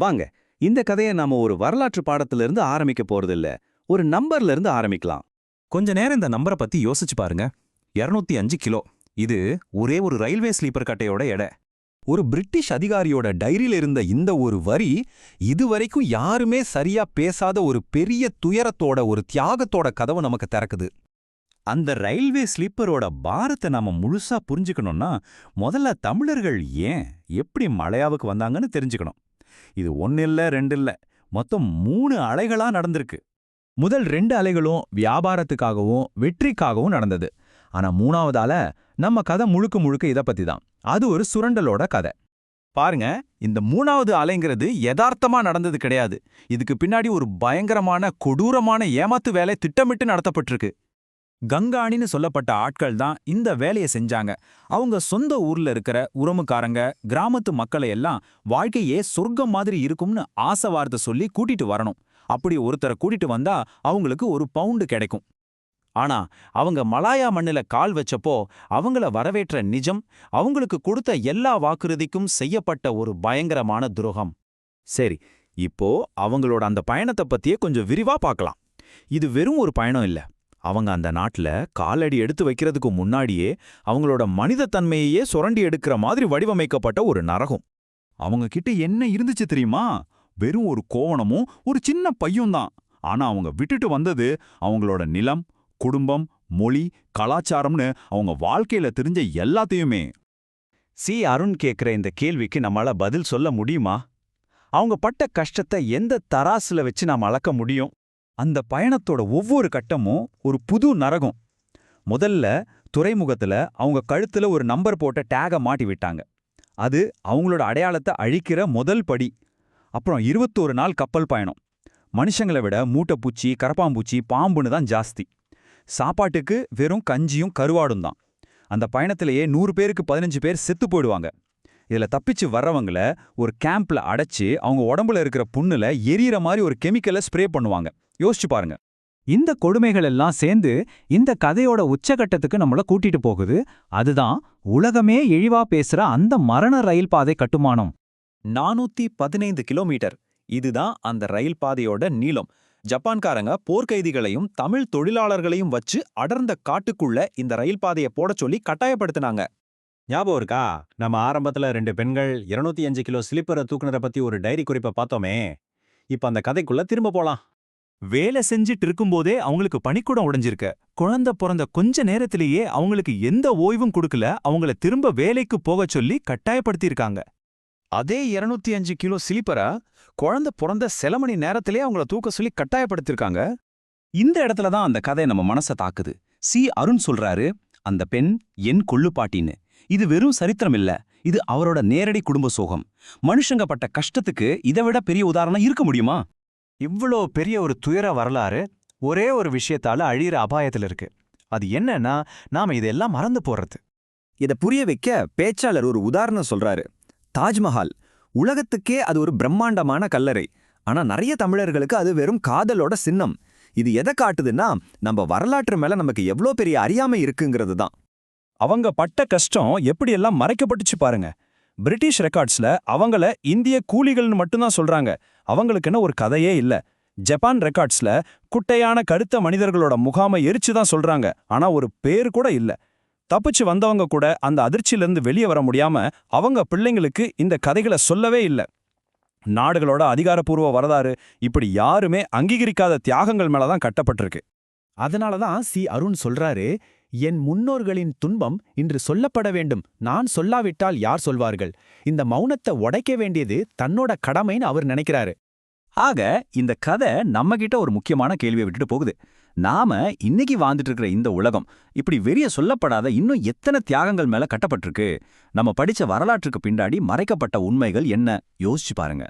வாங்க, இந்த கதையை நாம ஒரு வரலாற்று பாடத்திலிருந்து ஆரம்பிக்க போறதில்ல, ஒரு நம்பர்ல இருந்து ஆரம்பிக்கலாம். கொஞ்ச நேரம் இந்த நம்பரை பத்தி யோசிச்சு பாருங்க. 205 கிலோ. இது ஒரே ஒரு ரயில்வே ஸ்லீப்பர் கட்டையோட எடை. ஒரு பிரிட்டிஷ் அதிகாரியோட டைரியில இருந்த இந்த ஒரு வரி இதுவரைக்கும் யாருமே சரியா பேசாத ஒரு பெரிய துயரத்தோட ஒரு தியாகத்தோட கதவை நமக்கு திறக்குது. அந்த ரயில்வே ஸ்லீப்பரோட பாரத்தை நாம முழுசா புரிஞ்சுக்கணும்னா முதல்ல தமிழர்கள் ஏன் எப்படி மலையாவுக்கு வந்தாங்கன்னு தெரிஞ்சுக்கணும். இது ஒன்னு இல்ல, ரெண்டு இல்ல, மொத்தம் 3 அலைகளா நடந்திருக்கு. முதல் 2 அலைகளும் வியாபாரத்துக்காகவும் வெற்றிக்காகவும் நடந்தது. ஆனா 3வது அலை நம்ம கதை முழுக்க முழுக்க இதை பத்தி தான். அது ஒரு சுரண்டலோட கதை. பாருங்க, இந்த 3வது அலைங்கிறது யதார்த்தமா நடந்தது கிடையாது. இதுக்கு பின்னாடி ஒரு பயங்கரமான கொடூரமான ஏமாத்து வேலை திட்டமிட்டு நடத்தப்பட்டிருக்கு. கங்காணின்னு சொல்லப்பட்ட ஆட்கள் தான் இந்த வேலையை செஞ்சாங்க. அவங்க சொந்த ஊர்ல இருக்கிற உறவுக்காரங்க, கிராமத்து மக்களை எல்லாம் வாழ்க்கையே சொர்க்கம் மாதிரி இருக்கும்னு ஆசை வார்த்தை சொல்லி கூட்டிட்டு வரணும். அப்படி ஒருத்தரை கூட்டிட்டு வந்தா அவங்களுக்கு ஒரு பவுண்டு கிடைக்கும். ஆனா அவங்க மலாயா மண்ணுல கால் வச்சப்போ அவங்கள வரவேற்ற நிஜம், அவங்களுக்கு கொடுத்த எல்லா வாக்குறுதிக்கும் செய்யப்பட்ட ஒரு பயங்கரமான துரோகம். சரி, இப்போ அவங்களோட அந்த பயணத்தை பத்தியே கொஞ்சம் விரிவா பார்க்கலாம். இது வெறும் ஒரு பயணம் இல்ல. அவங்க அந்த நாட்டுல காலடி எடுத்து வைக்கிறதுக்கு முன்னாடியே அவங்களோட மனிதத்தன்மையையே சுரண்டி எடுக்கிற மாதிரி வடிவமைக்கப்பட்ட ஒரு நரகம். அவங்க கிட்ட என்ன இருந்துச்சு தெரியுமா? வெறும் ஒரு கோவணமும் ஒரு சின்ன பையும் தான். ஆனா அவங்க விட்டுட்டு வந்தது அவங்களோட நிலம், குடும்பம், மொழி, கலாச்சாரம்னு அவங்க வாழ்க்கையில தெரிஞ்ச எல்லாத்தையுமே. அருண் கேட்கிற இந்த கேள்விக்கு நம்மளால பதில் சொல்ல முடியுமா? அவங்க பட்ட கஷ்டத்தை எந்த தராசுல வச்சு நாம அளக்க முடியும்? அந்த பயணத்தோட ஒவ்வொரு கட்டமும் ஒரு புது நரகம். முதல்ல துறைமுகத்துல அவங்க கழுத்துல ஒரு நம்பர் போட்ட டேக மாட்டி விட்டாங்க. அது அவங்களோட அடையாளத்தை அழிக்கிற முதல் படி. அப்புறம் 21 நாள் கப்பல் பயணம். மனுஷங்களை விட மூட்டைப்பூச்சி, கரப்பாம்பூச்சி, பாம்புன்னு தான் ஜாஸ்தி. சாப்பாட்டுக்கு வெறும் கஞ்சியும் கருவாடும் தான். அந்த பயணத்திலேயே 100 பேருக்கு 15 பேர் செத்து போயிடுவாங்க. இதுல தப்பிச்சு வர்றவங்கள ஒரு கேம்ப்ல அடைச்சு அவங்க உடம்புல இருக்கிற புண்ணுல எரியற மாதிரி ஒரு கெமிக்கலை ஸ்ப்ரே பண்ணுவாங்க. யோசிச்சு பாருங்க. இந்த கொடுமைகள் எல்லாம் சேர்ந்து இந்த கதையோட உச்சகட்டத்துக்கு நம்மள கூட்டிட்டு போகுது. அதுதான் உலகமே இழிவா பேசுற அந்த மரண ரயில் பாதை கட்டுமானம். 415 கிலோமீட்டர். இதுதான் அந்த ரயில் பாதையோட நீளம். ஜப்பான்காரங்க போர்க்கைதிகளையும் தமிழ் தொழிலாளர்களையும் வச்சு அடர்ந்த காட்டுக்குள்ள இந்த ரயில் பாதையை போட சொல்லி கட்டாயப்படுத்தினாங்க. ஞாபகம் இருக்கா? நம்ம ஆரம்பத்துல 2 பெண்கள் 205 கிலோ ஸ்லீப்பரை தூக்குனரை பத்தி ஒரு டைரி குறிப்பை பார்த்தோமே. இப்ப அந்த கதைக்குள்ள திரும்ப போலாம். வேலை செஞ்சிட்டு இருக்கும்போதே அவங்களுக்கு பனிக்கூடம் உடைஞ்சிருக்க. குழந்தை பிறந்த கொஞ்ச நேரத்திலேயே அவங்களுக்கு எந்த ஓய்வும் கொடுக்கல. அவங்கள திரும்ப வேலைக்கு போகச் சொல்லி கட்டாயப்படுத்தியிருக்காங்க. அதே 205 கிலோ ஸ்லீப்பரா குழந்தை பிறந்த சில மணி நேரத்திலே அவங்கள தூக்க சொல்லி கட்டாயப்படுத்திருக்காங்க. இந்த இடத்துல தான் அந்த கதை நம்ம மனசை தாக்குது. அருண் சொல்றாரு, அந்த பெண் என் கொள்ளுப்பாட்டின்னு. இது வெறும் சரித்திரம் இல்ல, இது அவரோட நேரடி குடும்ப சோகம். மனுஷங்க பட்ட கஷ்டத்துக்கு இதை விட பெரிய உதாரணம் இருக்க முடியுமா? இவ்வளோ பெரிய ஒரு துயர வரலாறு ஒரே ஒரு விஷயத்தால அழியிற அபாயத்தில் இருக்கு. அது என்னன்னா, நாம இதெல்லாம் மறந்து போறது. இதை புரிய வைக்க பேச்சாளர் ஒரு உதாரணம் சொல்றாரு. தாஜ்மஹால் உலகத்துக்கே அது ஒரு பிரம்மாண்டமான கல்லறை. ஆனா நிறைய தமிழர்களுக்கு அது வெறும் காதலோட சின்னம். இது எதை காட்டுதுன்னா, நம்ம வரலாற்று மேல நமக்கு எவ்வளோ பெரிய அறியாமை இருக்குங்கிறது தான். அவங்க பட்ட கஷ்டம் எப்படியெல்லாம் மறைக்கப்பட்டுச்சு பாருங்க. பிரிட்டிஷ் ரெக்கார்ட்ஸ்ல அவங்கள இந்திய கூலிகள்னு மட்டும்தான் சொல்றாங்க. அவங்களுக்குன்னு ஒரு கதையே இல்ல. ஜப்பான் ரெக்கார்ட்ஸ்ல குட்டையான கருத்த மனிதர்களோட முகாமை எரிச்சுதான் சொல்றாங்க. ஆனா ஒரு பேர் கூட இல்ல. தப்பிச்சு வந்தவங்க கூட அந்த அதிர்ச்சியிலிருந்து வெளியே வர முடியாம அவங்க பிள்ளைங்களுக்கு இந்த கதைகளை சொல்லவே இல்லை. நாடுகளோட அதிகாரப்பூர்வ வரலாறு இப்படி யாருமே அங்கீகரிக்காத தியாகங்கள் மேலதான் கட்டப்பட்டிருக்கு. அதனாலதான் அருண் சொல்றாரு, என் முன்னோர்களின் துன்பம் இன்று சொல்லப்பட வேண்டும். நான் சொல்லாவிட்டால் யார் சொல்வார்கள்? இந்த மௌனத்தை உடைக்க வேண்டியது தன்னோட கடமைன்னு அவர் நினைக்கிறாரு. ஆக இந்த கதை நம்ம கிட்ட ஒரு முக்கியமான கேள்வியை விட்டுட்டு போகுது. நாம இன்னைக்கு வாழ்ந்துட்டு இருக்கிற இந்த உலகம் இப்படி வெறிய சொல்லப்படாத இன்னும் எத்தனை தியாகங்கள் மேல கட்டப்பட்டிருக்கு? நம்ம படிச்ச வரலாற்றுக்கு பின்னாடி மறைக்கப்பட்ட உண்மைகள் என்ன? யோசிச்சு பாருங்க.